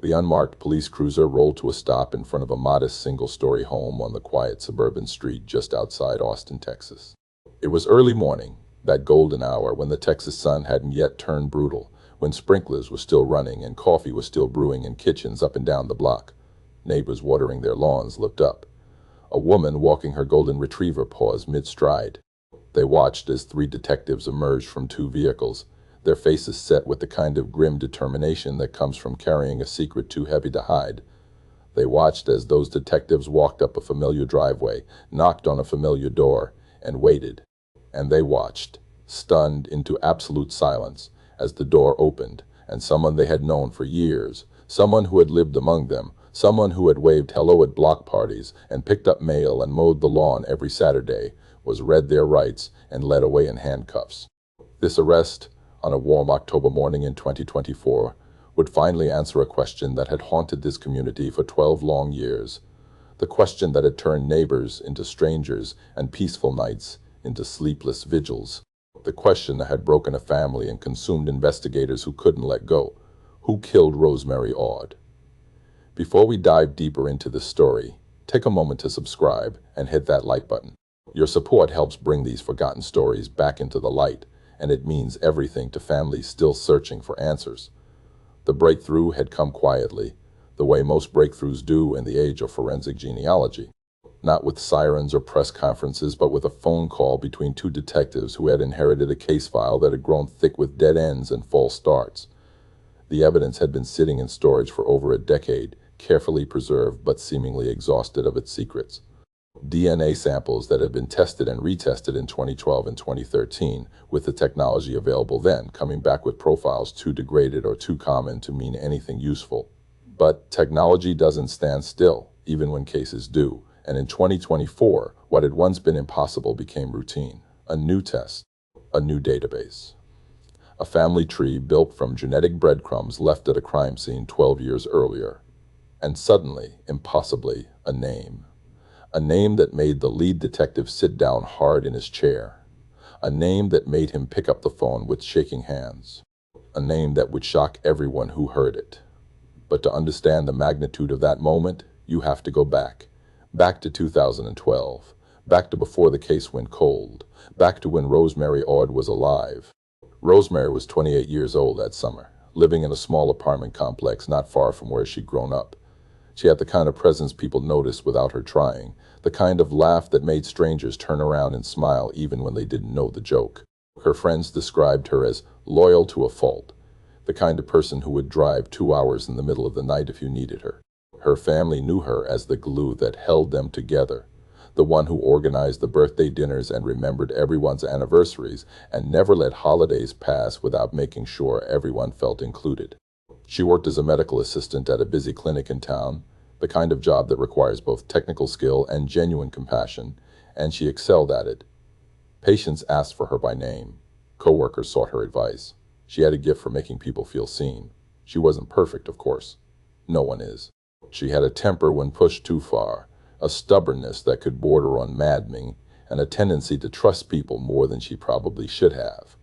The unmarked police cruiser rolled to a stop in front of a modest single-story home on the quiet suburban street just outside Austin, Texas. It was early morning, that golden hour when the Texas sun hadn't yet turned brutal, when sprinklers were still running and coffee was still brewing in kitchens up and down the block. Neighbors watering their lawns looked up. A woman walking her golden retriever paused mid-stride. They watched as three detectives emerged from two vehicles, their faces set with the kind of grim determination that comes from carrying a secret too heavy to hide. They watched as those detectives walked up a familiar driveway, knocked on a familiar door, and waited. And they watched, stunned into absolute silence, as the door opened, and someone they had known for years, someone who had lived among them, someone who had waved hello at block parties and picked up mail and mowed the lawn every Saturday, was read their rights and led away in handcuffs. This arrest, on a warm October morning in 2024, would finally answer a question that had haunted this community for 12 long years, the question that had turned neighbors into strangers and peaceful nights into sleepless vigils, the question that had broken a family and consumed investigators who couldn't let go. Who killed Rosemary Aud? Before we dive deeper into this story, take a moment to subscribe and hit that like button. Your support helps bring these forgotten stories back into the light, and it means everything to families still searching for answers. The breakthrough had come quietly, the way most breakthroughs do in the age of forensic genealogy. Not with sirens or press conferences, but with a phone call between two detectives who had inherited a case file that had grown thick with dead ends and false starts. The evidence had been sitting in storage for over a decade, carefully preserved but seemingly exhausted of its secrets. DNA samples that had been tested and retested in 2012 and 2013, with the technology available then, coming back with profiles too degraded or too common to mean anything useful. But technology doesn't stand still, even when cases do, and in 2024, what had once been impossible became routine. A new test, a new database. A family tree built from genetic breadcrumbs left at a crime scene 12 years earlier. And suddenly, impossibly, a name. A name that made the lead detective sit down hard in his chair. A name that made him pick up the phone with shaking hands. A name that would shock everyone who heard it. But to understand the magnitude of that moment, you have to go back. Back to 2012. Back to before the case went cold. Back to when Rosemary Aud was alive. Rosemary was 28 years old that summer, living in a small apartment complex not far from where she'd grown up. She had the kind of presence people noticed without her trying, the kind of laugh that made strangers turn around and smile even when they didn't know the joke. Her friends described her as loyal to a fault, the kind of person who would drive 2 hours in the middle of the night if you needed her. Her family knew her as the glue that held them together, the one who organized the birthday dinners and remembered everyone's anniversaries and never let holidays pass without making sure everyone felt included. She worked as a medical assistant at a busy clinic in town, the kind of job that requires both technical skill and genuine compassion, and she excelled at it. Patients asked for her by name. Coworkers sought her advice. She had a gift for making people feel seen. She wasn't perfect, of course. No one is. She had a temper when pushed too far, a stubbornness that could border on maddening, and a tendency to trust people more than she probably should have.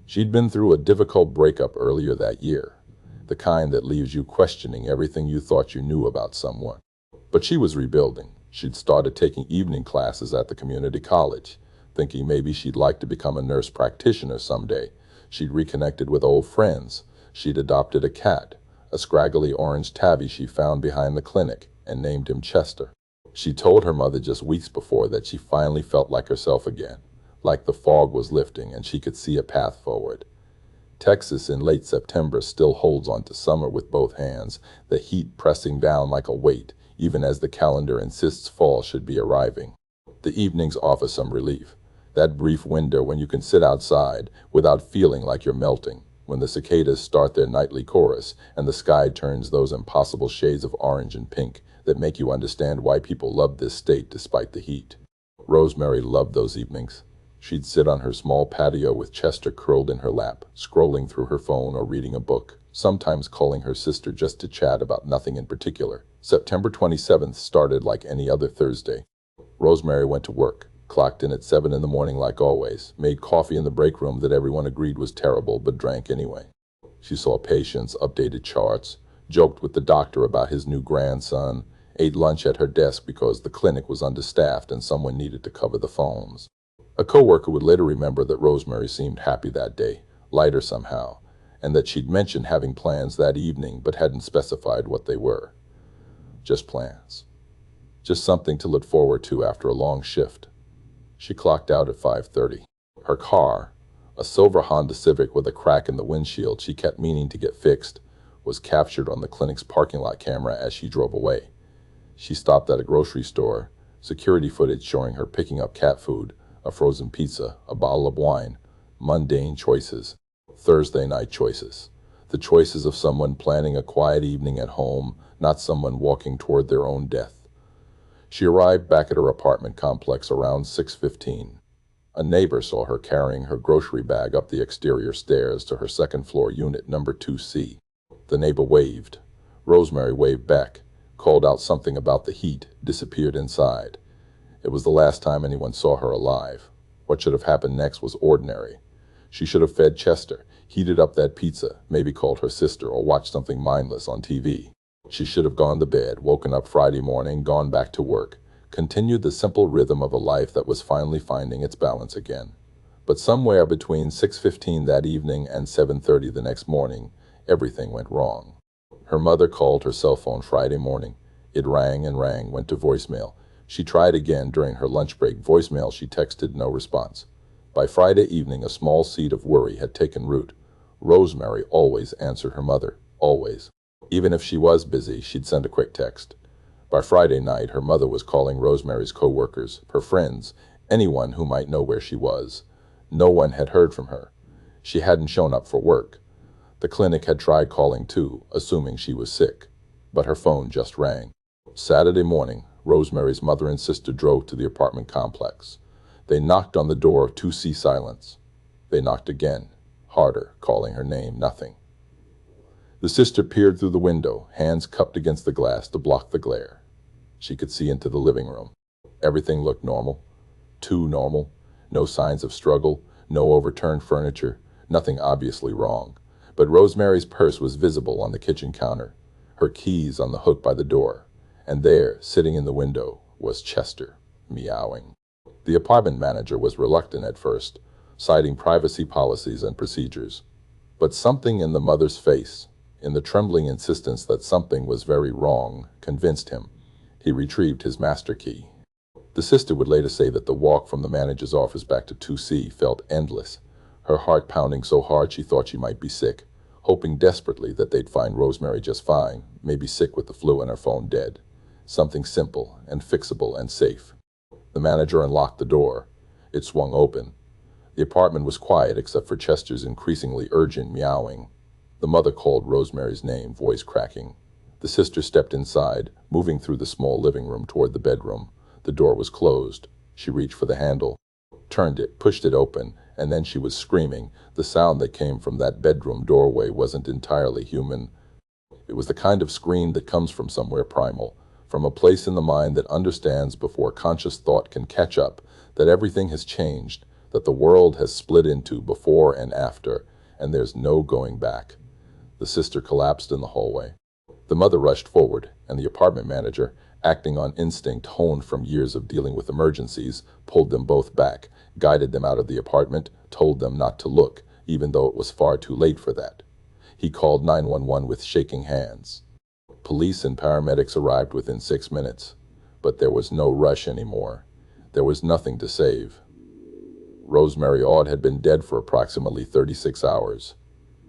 She'd been through a difficult breakup earlier that year, the kind that leaves you questioning everything you thought you knew about someone. But she was rebuilding. She'd started taking evening classes at the community college, thinking maybe she'd like to become a nurse practitioner someday. She'd reconnected with old friends. She'd adopted a cat, a scraggly orange tabby she found behind the clinic, and named him Chester. She told her mother just weeks before that she finally felt like herself again, like the fog was lifting and she could see a path forward. Texas in late September still holds on to summer with both hands, the heat pressing down like a weight, even as the calendar insists fall should be arriving. The evenings offer some relief, that brief window when you can sit outside without feeling like you're melting, when the cicadas start their nightly chorus and the sky turns those impossible shades of orange and pink that make you understand why people love this state despite the heat. Rosemary loved those evenings. She'd sit on her small patio with Chester curled in her lap, scrolling through her phone or reading a book, sometimes calling her sister just to chat about nothing in particular. September 27th started like any other Thursday. Rosemary went to work, clocked in at 7 in the morning like always, made coffee in the break room that everyone agreed was terrible but drank anyway. She saw patients, updated charts, joked with the doctor about his new grandson, ate lunch at her desk because the clinic was understaffed and someone needed to cover the phones. A coworker would later remember that Rosemary seemed happy that day, lighter somehow, and that she'd mentioned having plans that evening but hadn't specified what they were. Just plans. Just something to look forward to after a long shift. She clocked out at 5:30. Her car, a silver Honda Civic with a crack in the windshield she kept meaning to get fixed, was captured on the clinic's parking lot camera as she drove away. She stopped at a grocery store, security footage showing her picking up cat food, a frozen pizza, a bottle of wine, mundane choices, Thursday night choices. The choices of someone planning a quiet evening at home, not someone walking toward their own death. She arrived back at her apartment complex around 6:15. A neighbor saw her carrying her grocery bag up the exterior stairs to her second-floor unit number 2C. The neighbor waved. Rosemary waved back, called out something about the heat, disappeared inside. It was the last time anyone saw her alive. What should have happened next was ordinary. She should have fed Chester, heated up that pizza, maybe called her sister or watched something mindless on TV. She should have gone to bed, woken up Friday morning, gone back to work, continued the simple rhythm of a life that was finally finding its balance again. But somewhere between 6:15 that evening and 7:30 the next morning, everything went wrong. Her mother called her cell phone Friday morning. It rang and rang, went to voicemail. She tried again during her lunch break. Voicemail, she texted, no response. By Friday evening, a small seed of worry had taken root. Rosemary always answered her mother, always. Even if she was busy, she'd send a quick text. By Friday night, her mother was calling Rosemary's co-workers, her friends, anyone who might know where she was. No one had heard from her. She hadn't shown up for work. The clinic had tried calling too, assuming she was sick. But her phone just rang. Saturday morning, Rosemary's mother and sister drove to the apartment complex. They knocked on the door of 2C. Silence. They knocked again, harder, calling her name. Nothing. The sister peered through the window, hands cupped against the glass to block the glare. She could see into the living room. Everything looked normal. Too normal. No signs of struggle, no overturned furniture, nothing obviously wrong. But Rosemary's purse was visible on the kitchen counter, her keys on the hook by the door, and there, sitting in the window, was Chester, meowing. The apartment manager was reluctant at first, citing privacy policies and procedures. But something in the mother's face, in the trembling insistence that something was very wrong, convinced him. He retrieved his master key. The sister would later say that the walk from the manager's office back to 2C felt endless, her heart pounding so hard she thought she might be sick, hoping desperately that they'd find Rosemary just fine, maybe sick with the flu and her phone dead. Something simple and fixable and safe. The manager unlocked the door. It swung open. The apartment was quiet except for Chester's increasingly urgent meowing. The mother called Rosemary's name, voice cracking. The sister stepped inside, moving through the small living room toward the bedroom. The door was closed. She reached for the handle, turned it, pushed it open, and then she was screaming. The sound that came from that bedroom doorway wasn't entirely human. It was the kind of scream that comes from somewhere primal, from a place in the mind that understands before conscious thought can catch up that everything has changed, that the world has split into before and after, and there's no going back. The sister collapsed in the hallway. The mother rushed forward, and the apartment manager, acting on instinct honed from years of dealing with emergencies, pulled them both back, guided them out of the apartment, told them not to look, even though it was far too late for that. He called 911 with shaking hands. Police and paramedics arrived within 6 minutes, but there was no rush anymore. There was nothing to save. Rosemary Aud had been dead for approximately 36 hours.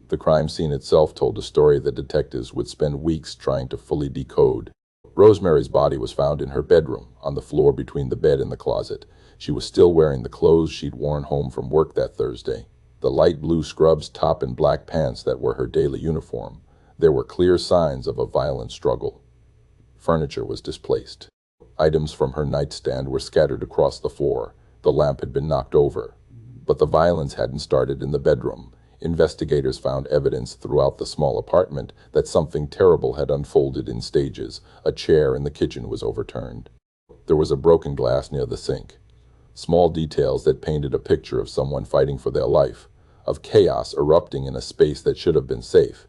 The crime scene itself told a story that detectives would spend weeks trying to fully decode. Rosemary's body was found in her bedroom, on the floor between the bed and the closet. She was still wearing the clothes she'd worn home from work that Thursday, the light blue scrubs top and black pants that were her daily uniform. There were clear signs of a violent struggle. Furniture was displaced. Items from her nightstand were scattered across the floor. The lamp had been knocked over. But the violence hadn't started in the bedroom. Investigators found evidence throughout the small apartment that something terrible had unfolded in stages. A chair in the kitchen was overturned. There was a broken glass near the sink. Small details that painted a picture of someone fighting for their life, of chaos erupting in a space that should have been safe.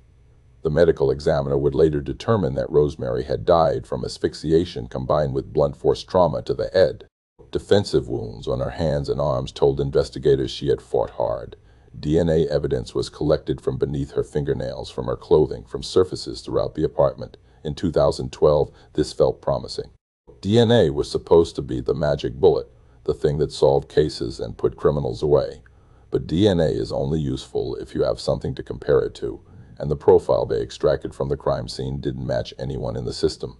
The medical examiner would later determine that Rosemary had died from asphyxiation combined with blunt force trauma to the head. Defensive wounds on her hands and arms told investigators she had fought hard. DNA evidence was collected from beneath her fingernails, from her clothing, from surfaces throughout the apartment. In 2012, this felt promising. DNA was supposed to be the magic bullet, the thing that solved cases and put criminals away. But DNA is only useful if you have something to compare it to, and the profile they extracted from the crime scene didn't match anyone in the system.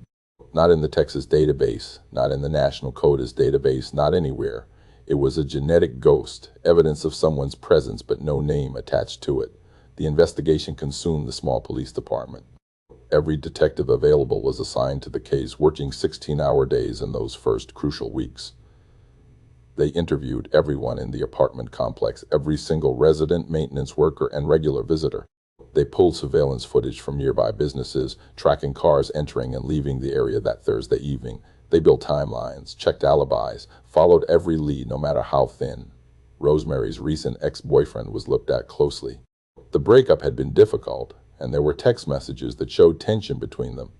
Not in the Texas database, not in the National CODIS database, not anywhere. It was a genetic ghost, evidence of someone's presence but no name attached to it. The investigation consumed the small police department. Every detective available was assigned to the case, working 16-hour days in those first crucial weeks. They interviewed everyone in the apartment complex, every single resident, maintenance worker, and regular visitor. They pulled surveillance footage from nearby businesses, tracking cars entering and leaving the area that Thursday evening. They built timelines, checked alibis, followed every lead, no matter how thin. Rosemary's recent ex-boyfriend was looked at closely. The breakup had been difficult, and there were text messages that showed tension between them.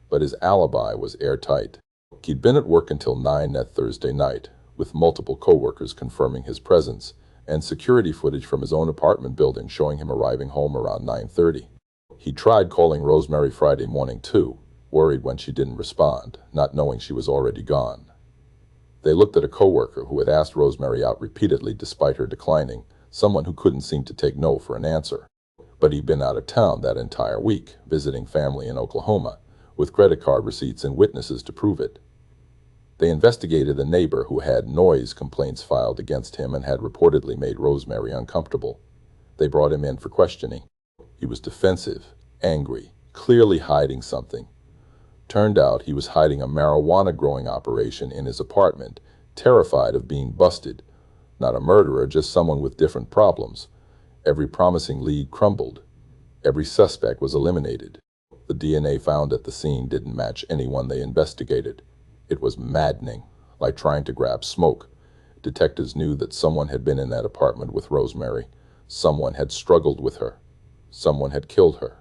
But his alibi was airtight. He'd been at work until 9 that Thursday night, with multiple co-workers confirming his presence, and security footage from his own apartment building showing him arriving home around 9:30. He tried calling Rosemary Friday morning too, worried when she didn't respond, not knowing she was already gone. They looked at a co-worker who had asked Rosemary out repeatedly despite her declining, someone who couldn't seem to take no for an answer. But he'd been out of town that entire week, visiting family in Oklahoma, with credit card receipts and witnesses to prove it. They investigated a neighbor who had noise complaints filed against him and had reportedly made Rosemary uncomfortable. They brought him in for questioning. He was defensive, angry, clearly hiding something. Turned out he was hiding a marijuana growing operation in his apartment, terrified of being busted. Not a murderer, just someone with different problems. Every promising lead crumbled. Every suspect was eliminated. The DNA found at the scene didn't match anyone they investigated. It was maddening, like trying to grab smoke. Detectives knew that someone had been in that apartment with Rosemary. Someone had struggled with her. Someone had killed her.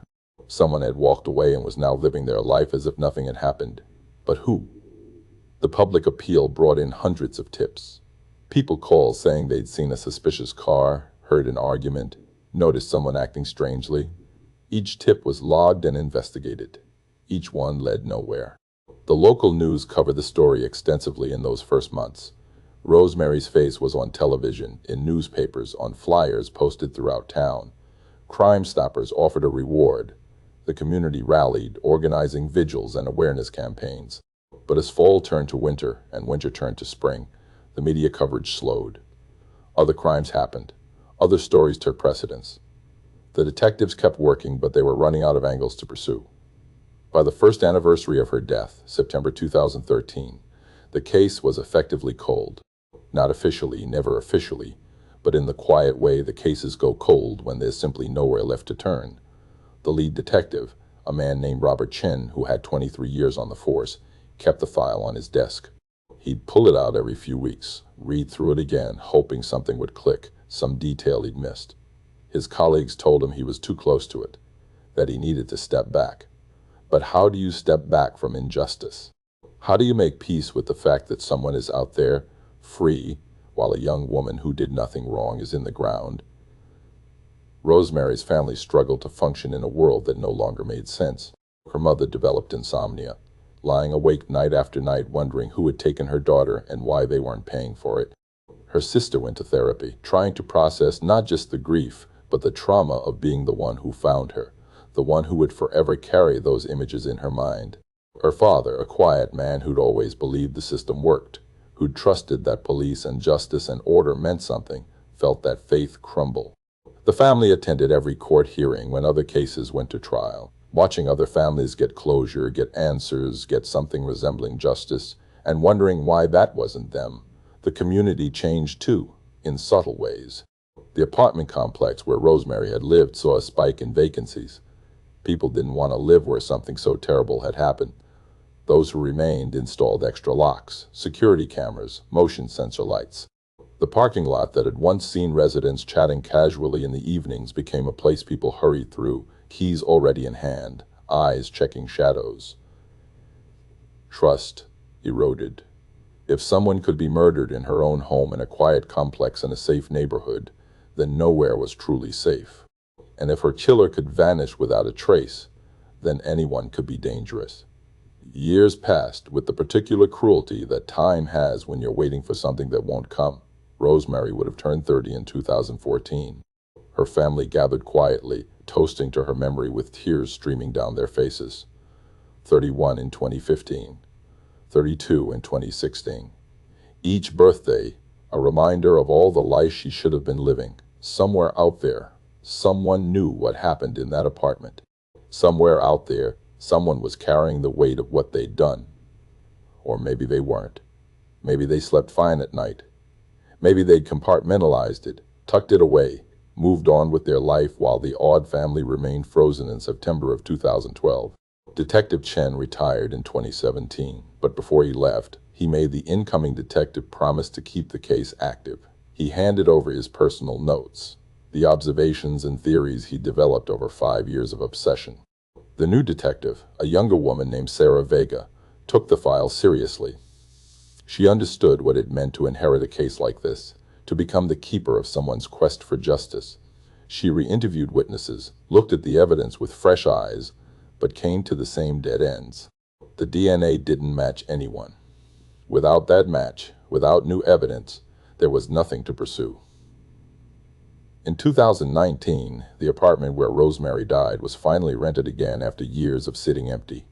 Someone had walked away and was now living their life as if nothing had happened. But who? The public appeal brought in hundreds of tips. People called saying they'd seen a suspicious car, heard an argument, noticed someone acting strangely. Each tip was logged and investigated. Each one led nowhere. The local news covered the story extensively in those first months. Rosemary's face was on television, in newspapers, on flyers posted throughout town. Crime Stoppers offered a reward. The community rallied, organizing vigils and awareness campaigns. But as fall turned to winter and winter turned to spring, the media coverage slowed. Other crimes happened. Other stories took precedence. The detectives kept working, but they were running out of angles to pursue. By the first anniversary of her death, September 2013, the case was effectively cold. Not officially, never officially, but in the quiet way the cases go cold when there's simply nowhere left to turn. The lead detective, a man named Robert Chen, who had 23 years on the force, kept the file on his desk. He'd pull it out every few weeks, read through it again, hoping something would click, some detail he'd missed. His colleagues told him he was too close to it, that he needed to step back. But how do you step back from injustice? How do you make peace with the fact that someone is out there, free, while a young woman who did nothing wrong is in the ground? Rosemary's family struggled to function in a world that no longer made sense. Her mother developed insomnia, lying awake night after night wondering who had taken her daughter and why they weren't paying for it. Her sister went to therapy, trying to process not just the grief, but the trauma of being the one who found her, the one who would forever carry those images in her mind. Her father, a quiet man who'd always believed the system worked, who'd trusted that police and justice and order meant something, felt that faith crumble. The family attended every court hearing when other cases went to trial, watching other families get closure, get answers, get something resembling justice, and wondering why that wasn't them. The community changed too, in subtle ways. The apartment complex where Rosemary had lived saw a spike in vacancies. People didn't want to live where something so terrible had happened. Those who remained installed extra locks, security cameras, motion sensor lights. The parking lot that had once seen residents chatting casually in the evenings became a place people hurried through, keys already in hand, eyes checking shadows. Trust eroded. If someone could be murdered in her own home in a quiet complex in a safe neighborhood, then nowhere was truly safe. And if her killer could vanish without a trace, then anyone could be dangerous. Years passed with the particular cruelty that time has when you're waiting for something that won't come. Rosemary would have turned 30 in 2014. Her family gathered quietly, toasting to her memory with tears streaming down their faces. 31 in 2015. 32 in 2016. Each birthday, a reminder of all the life she should have been living. Somewhere out there, someone knew what happened in that apartment. Somewhere out there, someone was carrying the weight of what they'd done. Or maybe they weren't. Maybe they slept fine at night. Maybe they'd compartmentalized it, tucked it away, moved on with their life while the Odd family remained frozen in September of 2012. Detective Chen retired in 2017, but before he left, he made the incoming detective promise to keep the case active. He handed over his personal notes, the observations and theories he developed over 5 years of obsession. The new detective, a younger woman named Sarah Vega, took the file seriously. She understood what it meant to inherit a case like this, to become the keeper of someone's quest for justice. She re-interviewed witnesses, looked at the evidence with fresh eyes, but came to the same dead ends. The DNA didn't match anyone. Without that match, without new evidence, there was nothing to pursue. In 2019, the apartment where Rosemary died was finally rented again after years of sitting empty.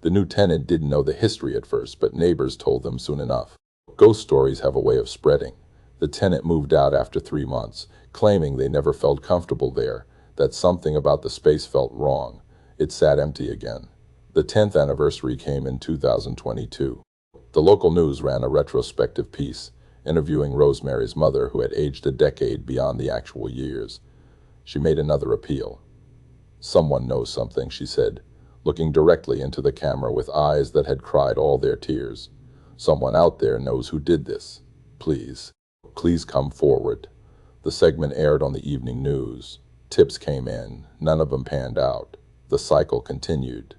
The new tenant didn't know the history at first, but neighbors told them soon enough. Ghost stories have a way of spreading. The tenant moved out after 3 months, claiming they never felt comfortable there, that something about the space felt wrong. It sat empty again. The 10th anniversary came in 2022. The local news ran a retrospective piece, interviewing Rosemary's mother, who had aged a decade beyond the actual years. She made another appeal. "Someone knows something," she said, looking directly into the camera with eyes that had cried all their tears. "Someone out there knows who did this. Please, please come forward." The segment aired on the evening news. Tips came in. None of them panned out. The cycle continued.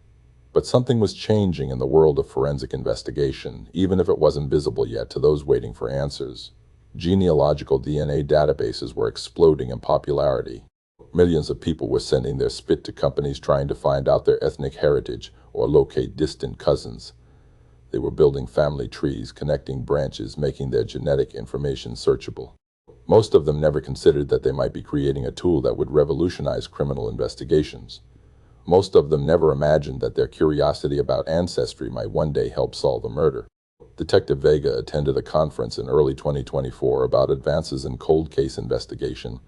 But something was changing in the world of forensic investigation, even if it wasn't visible yet to those waiting for answers. Genealogical DNA databases were exploding in popularity. Millions of people were sending their spit to companies trying to find out their ethnic heritage or locate distant cousins. They were building family trees, connecting branches, making their genetic information searchable. Most of them never considered that they might be creating a tool that would revolutionize criminal investigations. Most of them never imagined that their curiosity about ancestry might one day help solve a murder. Detective Vega attended a conference in early 2024 about advances in cold case investigation.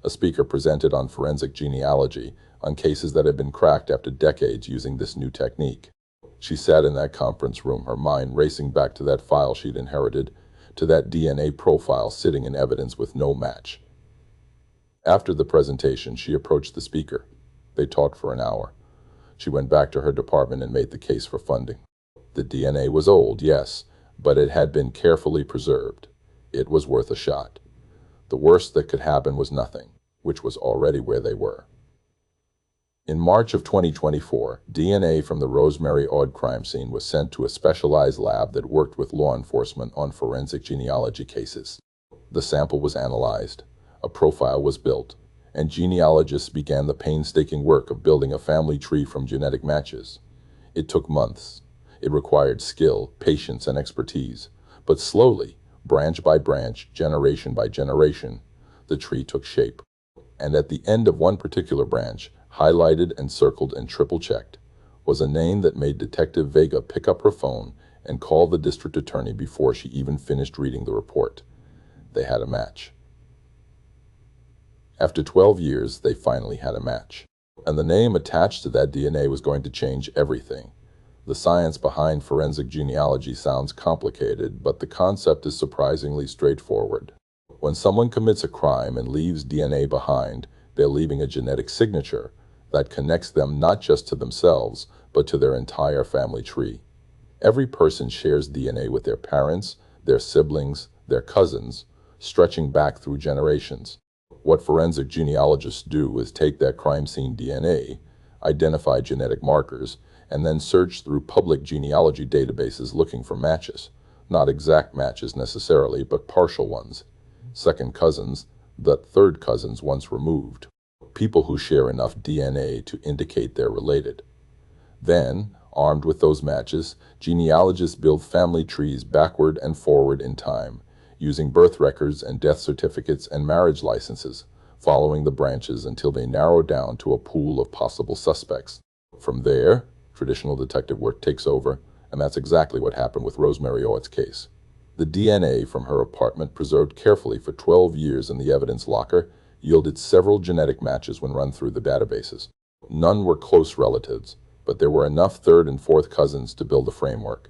A speaker presented on forensic genealogy, on cases that had been cracked after decades using this new technique. She sat in that conference room, her mind racing back to that file she'd inherited, to that DNA profile sitting in evidence with no match. After the presentation, she approached the speaker. They talked for an hour. She went back to her department and made the case for funding. The DNA was old, yes, but it had been carefully preserved. It was worth a shot. The worst that could happen was nothing, which was already where they were. In March of 2024, DNA from the Rosemary Odd crime scene was sent to a specialized lab that worked with law enforcement on forensic genealogy cases. The sample was analyzed, a profile was built, and genealogists began the painstaking work of building a family tree from genetic matches. It took months. It required skill, patience, and expertise. But slowly, branch by branch, generation by generation, the tree took shape. And at the end of one particular branch, highlighted and circled and triple-checked, was a name that made Detective Vega pick up her phone and call the district attorney before she even finished reading the report. They had a match. After 12 years, they finally had a match. And the name attached to that DNA was going to change everything. The science behind forensic genealogy sounds complicated, but the concept is surprisingly straightforward. When someone commits a crime and leaves DNA behind, they're leaving a genetic signature that connects them not just to themselves, but to their entire family tree. Every person shares DNA with their parents, their siblings, their cousins, stretching back through generations. What forensic genealogists do is take that crime scene DNA, identify genetic markers, and then search through public genealogy databases looking for matches. Not exact matches necessarily, but partial ones. Second cousins, but third cousins once removed. People who share enough DNA to indicate they're related. Then, armed with those matches, genealogists build family trees backward and forward in time, using birth records and death certificates and marriage licenses, following the branches until they narrow down to a pool of possible suspects. From there, traditional detective work takes over, and that's exactly what happened with Rosemary Ort's case. The DNA from her apartment, preserved carefully for 12 years in the evidence locker, yielded several genetic matches when run through the databases. None were close relatives, but there were enough third and fourth cousins to build a framework.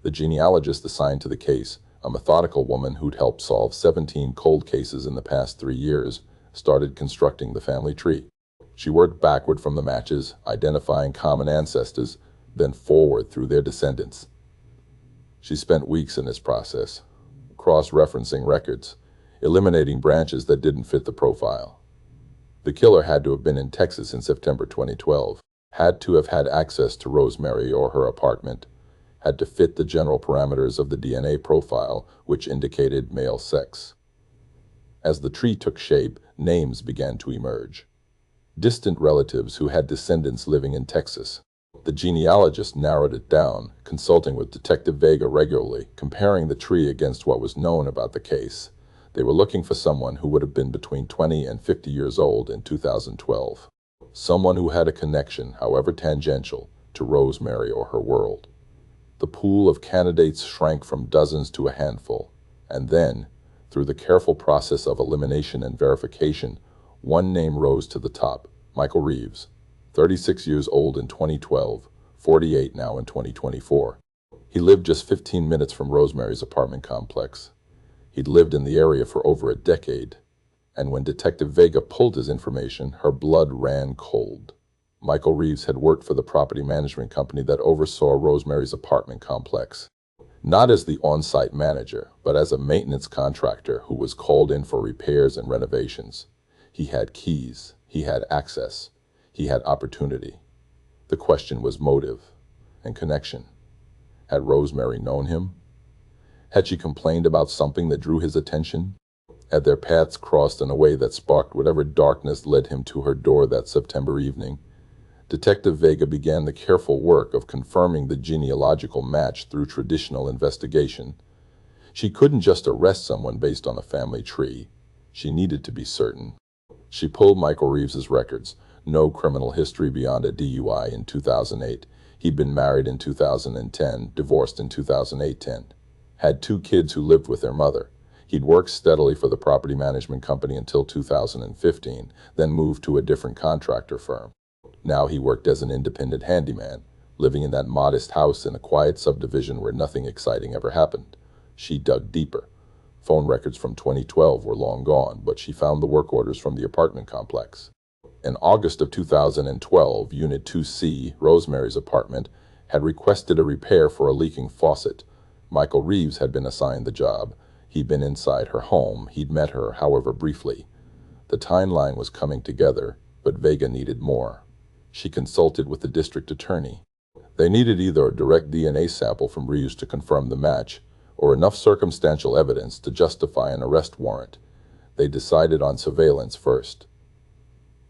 The genealogist assigned to the case, a methodical woman who'd helped solve 17 cold cases in the past 3 years, started constructing the family tree. She worked backward from the matches, identifying common ancestors, then forward through their descendants. She spent weeks in this process, cross-referencing records, eliminating branches that didn't fit the profile. The killer had to have been in Texas in September 2012, had to have had access to Rosemary or her apartment, had to fit the general parameters of the DNA profile, which indicated male sex. As the tree took shape, names began to emerge. Distant relatives who had descendants living in Texas. The genealogist narrowed it down, consulting with Detective Vega regularly, comparing the tree against what was known about the case. They were looking for someone who would have been between 20 and 50 years old in 2012. Someone who had a connection, however tangential, to Rosemary or her world. The pool of candidates shrank from dozens to a handful, and then, through the careful process of elimination and verification, one name rose to the top: Michael Reeves, 36 years old in 2012, 48 now in 2024. He lived just 15 minutes from Rosemary's apartment complex. He'd lived in the area for over a decade, and when Detective Vega pulled his information, her blood ran cold. Michael Reeves had worked for the property management company that oversaw Rosemary's apartment complex. Not as the on-site manager, but as a maintenance contractor who was called in for repairs and renovations. He had keys, he had access, he had opportunity. The question was motive and connection. Had Rosemary known him? Had she complained about something that drew his attention? Had their paths crossed in a way that sparked whatever darkness led him to her door that September evening? Detective Vega began the careful work of confirming the genealogical match through traditional investigation. She couldn't just arrest someone based on a family tree. She needed to be certain. She pulled Michael Reeves's records. No criminal history beyond a DUI in 2008. He'd been married in 2010, divorced in 2008-10. Had 2 kids who lived with their mother. He'd worked steadily for the property management company until 2015, then moved to a different contractor firm. Now he worked as an independent handyman, living in that modest house in a quiet subdivision where nothing exciting ever happened. She dug deeper. Phone records from 2012 were long gone, but she found the work orders from the apartment complex. In August of 2012, Unit 2C, Rosemary's apartment, had requested a repair for a leaking faucet. Michael Reeves had been assigned the job. He'd been inside her home. He'd met her, however briefly. The timeline was coming together, but Vega needed more. She consulted with the district attorney. They needed either a direct DNA sample from Reeves to confirm the match, or enough circumstantial evidence to justify an arrest warrant. They decided on surveillance first.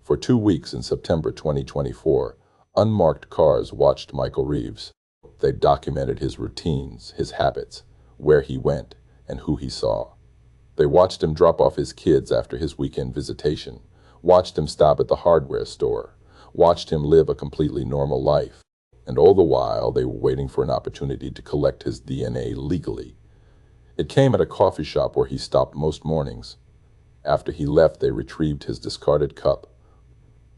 For 2 weeks in September 2024, unmarked cars watched Michael Reeves. They documented his routines, his habits, where he went, and who he saw. They watched him drop off his kids after his weekend visitation, watched him stop at the hardware store, watched him live a completely normal life. And all the while, they were waiting for an opportunity to collect his DNA legally. It came at a coffee shop where he stopped most mornings. After he left, they retrieved his discarded cup.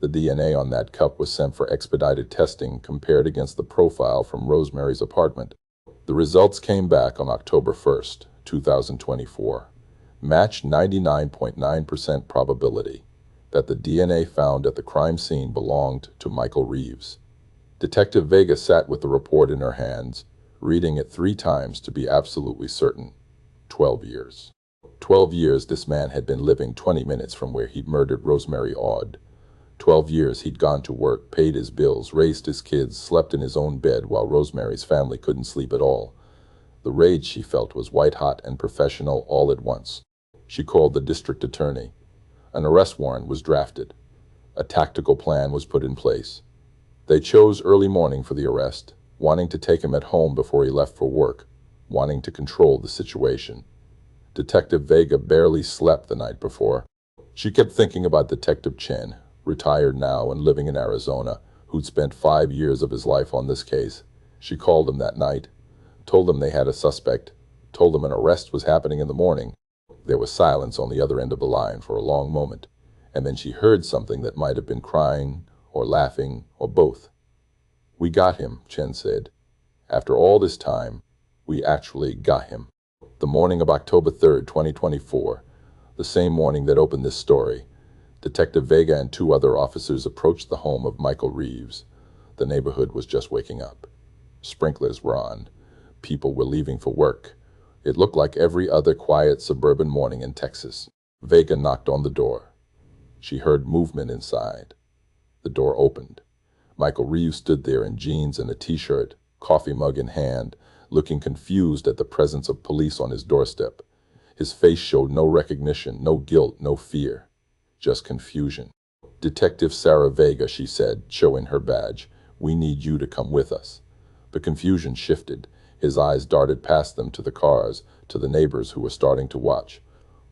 The DNA on that cup was sent for expedited testing, compared against the profile from Rosemary's apartment. The results came back on October 1st, 2024. Matched 99.9% probability that the DNA found at the crime scene belonged to Michael Reeves. Detective Vega sat with the report in her hands, reading it 3 times to be absolutely certain. 12 years. 12 years this man had been living 20 minutes from where he'd murdered Rosemary Aud. 12 years he'd gone to work, paid his bills, raised his kids, slept in his own bed while Rosemary's family couldn't sleep at all. The rage she felt was white-hot and professional all at once. She called the district attorney. An arrest warrant was drafted. A tactical plan was put in place. They chose early morning for the arrest, wanting to take him at home before he left for work, wanting to control the situation. Detective Vega barely slept the night before. She kept thinking about Detective Chen, retired now and living in Arizona, who'd spent 5 years of his life on this case. She called him that night, told him they had a suspect, told him an arrest was happening in the morning. There was silence on the other end of the line for a long moment, and then she heard something that might have been crying or laughing or both. "We got him," Chen said. "After all this time, we actually got him." The morning of October 3rd, 2024, the same morning that opened this story, Detective Vega and 2 other officers approached the home of Michael Reeves. The neighborhood was just waking up. Sprinklers were on. People were leaving for work. It looked like every other quiet suburban morning in Texas. Vega knocked on the door. She heard movement inside. The door opened. Michael Reeves stood there in jeans and a t-shirt, coffee mug in hand, looking confused at the presence of police on his doorstep. His face showed no recognition, no guilt, no fear, just confusion. "Detective Sarah Vega," she said, showing her badge. "We need you to come with us." The confusion shifted. His eyes darted past them to the cars, to the neighbors who were starting to watch.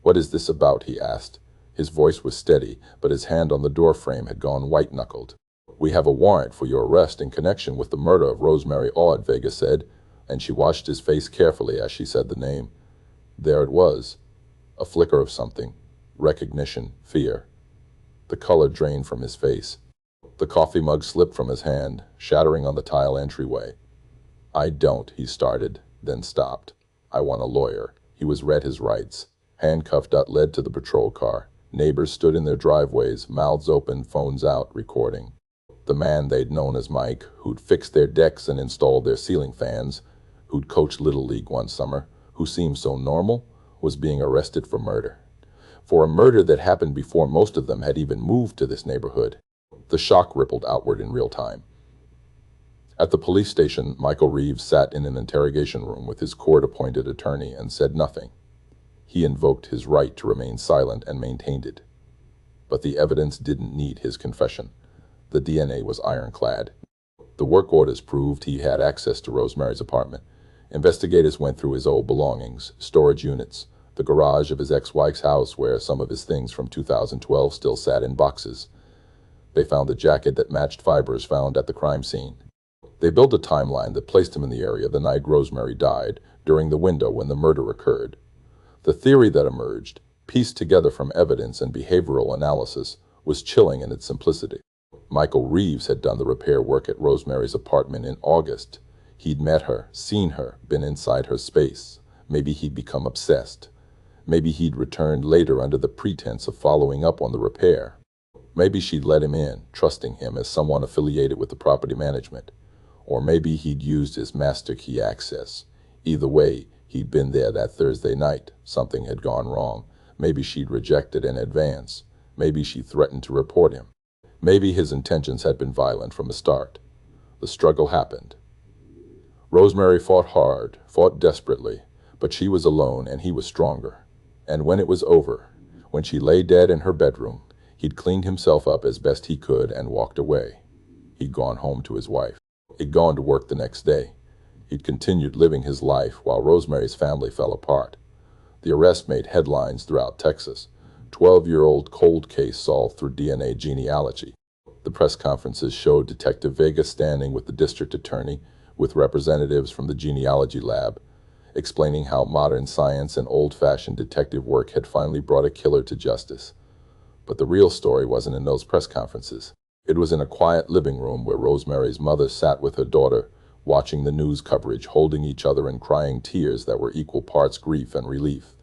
"What is this about?" he asked. His voice was steady, but his hand on the doorframe had gone white-knuckled. "We have a warrant for your arrest in connection with the murder of Rosemary Aud," Vega said, and she watched his face carefully as she said the name. There it was, a flicker of something, recognition, fear. The color drained from his face. The coffee mug slipped from his hand, shattering on the tile entryway. "I don't," he started, then stopped. "I want a lawyer." He was read his rights. Handcuffed, led to the patrol car. Neighbors stood in their driveways, mouths open, phones out, recording. The man they'd known as Mike, who'd fixed their decks and installed their ceiling fans, who'd coached Little League one summer, who seemed so normal, was being arrested for murder. For a murder that happened before most of them had even moved to this neighborhood. The shock rippled outward in real time. At the police station, Michael Reeves sat in an interrogation room with his court-appointed attorney and said nothing. He invoked his right to remain silent and maintained it. But the evidence didn't need his confession. The DNA was ironclad. The work orders proved he had access to Rosemary's apartment. Investigators went through his old belongings, storage units, the garage of his ex-wife's house where some of his things from 2012 still sat in boxes. They found the jacket that matched fibers found at the crime scene. They built a timeline that placed him in the area the night Rosemary died, during the window when the murder occurred. The theory that emerged, pieced together from evidence and behavioral analysis, was chilling in its simplicity. Michael Reeves had done the repair work at Rosemary's apartment in August. He'd met her, seen her, been inside her space. Maybe he'd become obsessed. Maybe he'd returned later under the pretense of following up on the repair. Maybe she'd let him in, trusting him as someone affiliated with the property management. Or maybe he'd used his master key access. Either way, he'd been there that Thursday night. Something had gone wrong. Maybe she'd rejected in advance. Maybe she threatened to report him. Maybe his intentions had been violent from the start. The struggle happened. Rosemary fought hard, fought desperately, but she was alone and he was stronger. And when it was over, when she lay dead in her bedroom, he'd cleaned himself up as best he could and walked away. He'd gone home to his wife. He'd gone to work the next day. He'd continued living his life while Rosemary's family fell apart. The arrest made headlines throughout Texas. 12-year-old cold case solved through DNA genealogy. The press conferences showed Detective Vega standing with the district attorney, with representatives from the genealogy lab, explaining how modern science and old-fashioned detective work had finally brought a killer to justice. But the real story wasn't in those press conferences. It was in a quiet living room where Rosemary's mother sat with her daughter, watching the news coverage, holding each other and crying tears that were equal parts grief and relief.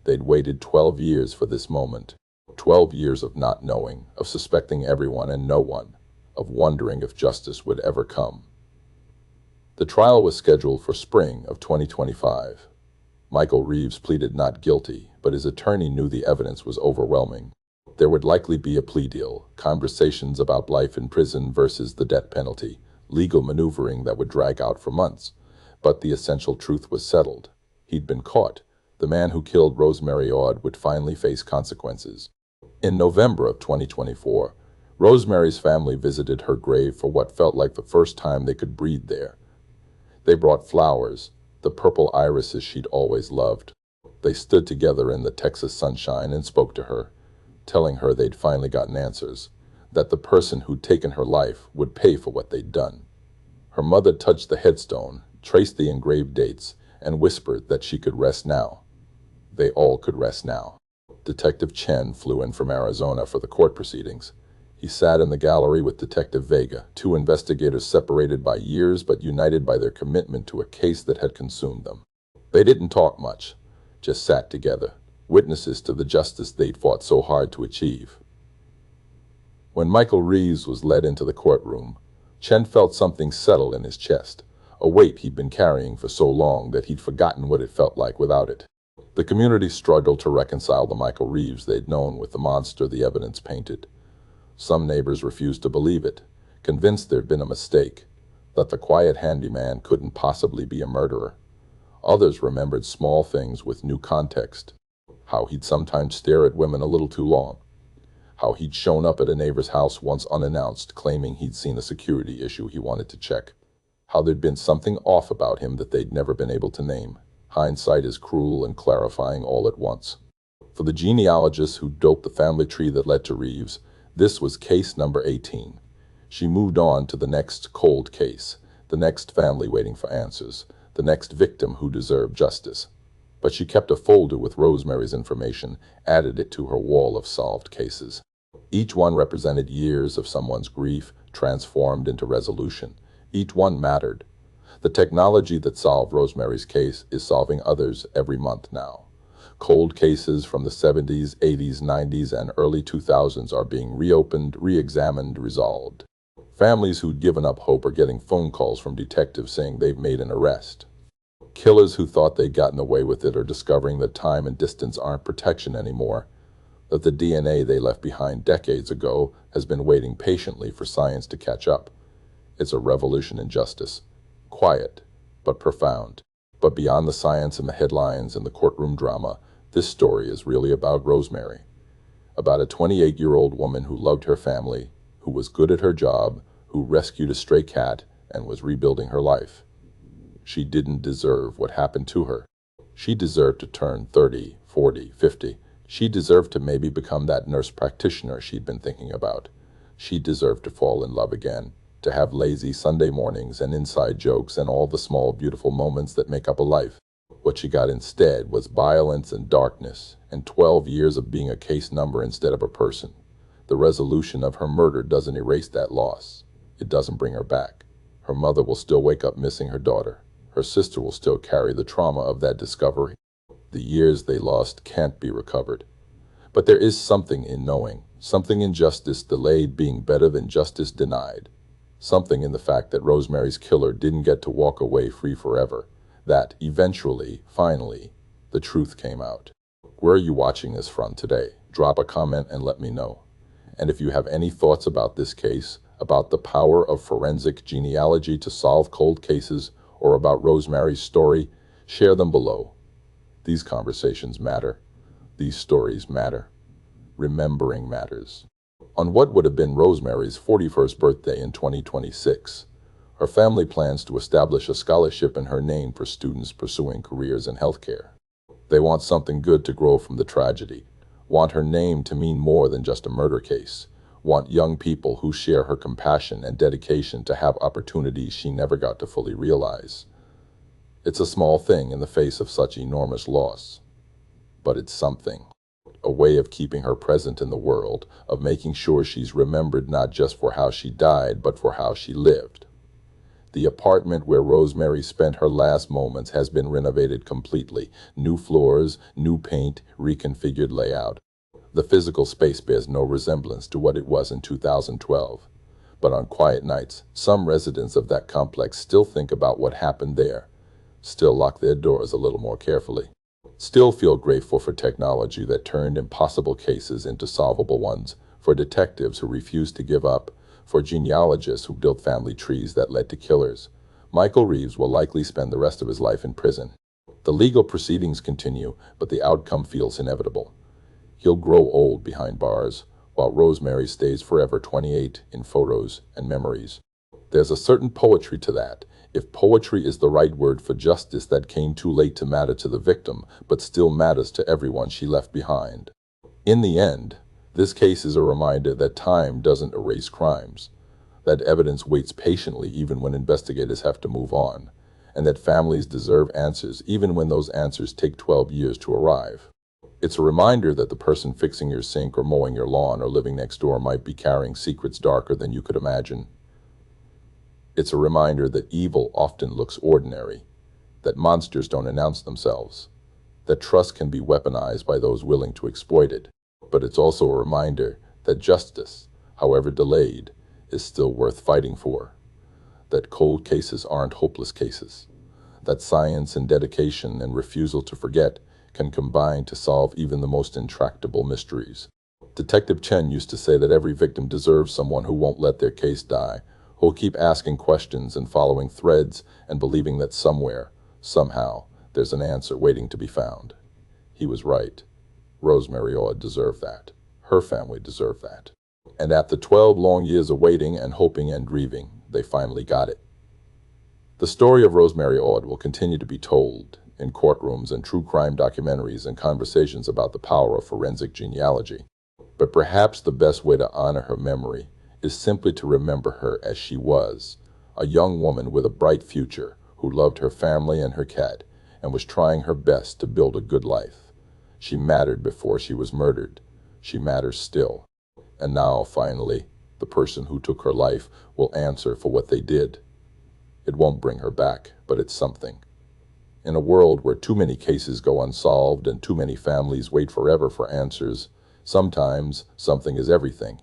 They'd waited 12 years for this moment. 12 years of not knowing, of suspecting everyone and no one, of wondering if justice would ever come. The trial was scheduled for spring of 2025. Michael Reeves pleaded not guilty, but his attorney knew the evidence was overwhelming. There would likely be a plea deal, conversations about life in prison versus the death penalty, legal maneuvering that would drag out for months. But the essential truth was settled. He'd been caught. The man who killed Rosemary would finally face consequences. In November of 2024, Rosemary's family visited her grave for what felt like the first time they could breathe there. They brought flowers, the purple irises she'd always loved. They stood together in the Texas sunshine and spoke to her, telling her they'd finally gotten answers, that the person who'd taken her life would pay for what they'd done. Her mother touched the headstone, traced the engraved dates, and whispered that she could rest now. They all could rest now. Detective Chen flew in from Arizona for the court proceedings. He sat in the gallery with Detective Vega, two investigators separated by years but united by their commitment to a case that had consumed them. They didn't talk much, just sat together, witnesses to the justice they'd fought so hard to achieve. When Michael Reeves was led into the courtroom, Chen felt something settle in his chest, a weight he'd been carrying for so long that he'd forgotten what it felt like without it. The community struggled to reconcile the Michael Reeves they'd known with the monster the evidence painted. Some neighbors refused to believe it, convinced there'd been a mistake, that the quiet handyman couldn't possibly be a murderer. Others remembered small things with new context, how he'd sometimes stare at women a little too long, how he'd shown up at a neighbor's house once unannounced claiming he'd seen a security issue he wanted to check, how there'd been something off about him that they'd never been able to name. Hindsight is cruel and clarifying all at once. For the genealogist who doped the family tree that led to Reeves, this was case number 18. She moved on to the next cold case, the next family waiting for answers, the next victim who deserved justice. But she kept a folder with Rosemary's information, added it to her wall of solved cases. Each one represented years of someone's grief, transformed into resolution. Each one mattered. The technology that solved Rosemary's case is solving others every month now. Cold cases from the 70s, 80s, 90s, and early 2000s are being reopened, re-examined, resolved. Families who'd given up hope are getting phone calls from detectives saying they've made an arrest. Killers who thought they'd gotten away with it are discovering that time and distance aren't protection anymore, that the DNA they left behind decades ago has been waiting patiently for science to catch up. It's a revolution in justice. Quiet, but profound. But beyond the science and the headlines and the courtroom drama, this story is really about Rosemary. About a 28-year-old woman who loved her family, who was good at her job, who rescued a stray cat and was rebuilding her life. She didn't deserve what happened to her. She deserved to turn 30, 40, 50. She deserved to maybe become that nurse practitioner she'd been thinking about. She deserved to fall in love again, to have lazy Sunday mornings and inside jokes and all the small beautiful moments that make up a life. What she got instead was violence and darkness, and 12 years of being a case number instead of a person. The resolution of her murder doesn't erase that loss. It doesn't bring her back. Her mother will still wake up missing her daughter. Her sister will still carry the trauma of that discovery. The years they lost can't be recovered. But there is something in knowing, something in justice delayed being better than justice denied. Something in the fact that Rosemary's killer didn't get to walk away free forever. That eventually, finally, the truth came out. Where are you watching this from today? Drop a comment and let me know. And if you have any thoughts about this case, about the power of forensic genealogy to solve cold cases, or about Rosemary's story, share them below. These conversations matter. These stories matter. Remembering matters. On what would have been Rosemary's 41st birthday in 2026, her family plans to establish a scholarship in her name for students pursuing careers in healthcare. They want something good to grow from the tragedy, want her name to mean more than just a murder case, want young people who share her compassion and dedication to have opportunities she never got to fully realize. It's a small thing in the face of such enormous loss, but it's something. A way of keeping her present in the world, of making sure she's remembered not just for how she died, but for how she lived. The apartment where Rosemary spent her last moments has been renovated completely. New floors, new paint, reconfigured layout. The physical space bears no resemblance to what it was in 2012. But on quiet nights, some residents of that complex still think about what happened there, still lock their doors a little more carefully. Still feel grateful for technology that turned impossible cases into solvable ones, for detectives who refused to give up, for genealogists who built family trees that led to killers. Michael Reeves will likely spend the rest of his life in prison. The legal proceedings continue, but the outcome feels inevitable. He'll grow old behind bars, while Rosemary stays forever 28 in photos and memories. There's a certain poetry to that, if poetry is the right word for justice that came too late to matter to the victim, but still matters to everyone she left behind. In the end, this case is a reminder that time doesn't erase crimes, that evidence waits patiently even when investigators have to move on, and that families deserve answers even when those answers take 12 years to arrive. It's a reminder that the person fixing your sink or mowing your lawn or living next door might be carrying secrets darker than you could imagine. It's a reminder that evil often looks ordinary, that monsters don't announce themselves, that trust can be weaponized by those willing to exploit it. But it's also a reminder that justice, however delayed, is still worth fighting for, that cold cases aren't hopeless cases, that science and dedication and refusal to forget can combine to solve even the most intractable mysteries. Detective Chen used to say that every victim deserves someone who won't let their case die, who'll keep asking questions and following threads and believing that somewhere, somehow, there's an answer waiting to be found. He was right. Rosemary deserved that. Her family deserved that. And after 12 long years of waiting and hoping and grieving, they finally got it. The story of Rosemary will continue to be told in courtrooms and true crime documentaries and conversations about the power of forensic genealogy. But perhaps the best way to honor her memory is simply to remember her as she was, a young woman with a bright future who loved her family and her cat and was trying her best to build a good life. She mattered before she was murdered. She matters still. And now, finally, the person who took her life will answer for what they did. It won't bring her back, but it's something. In a world where too many cases go unsolved and too many families wait forever for answers, sometimes something is everything.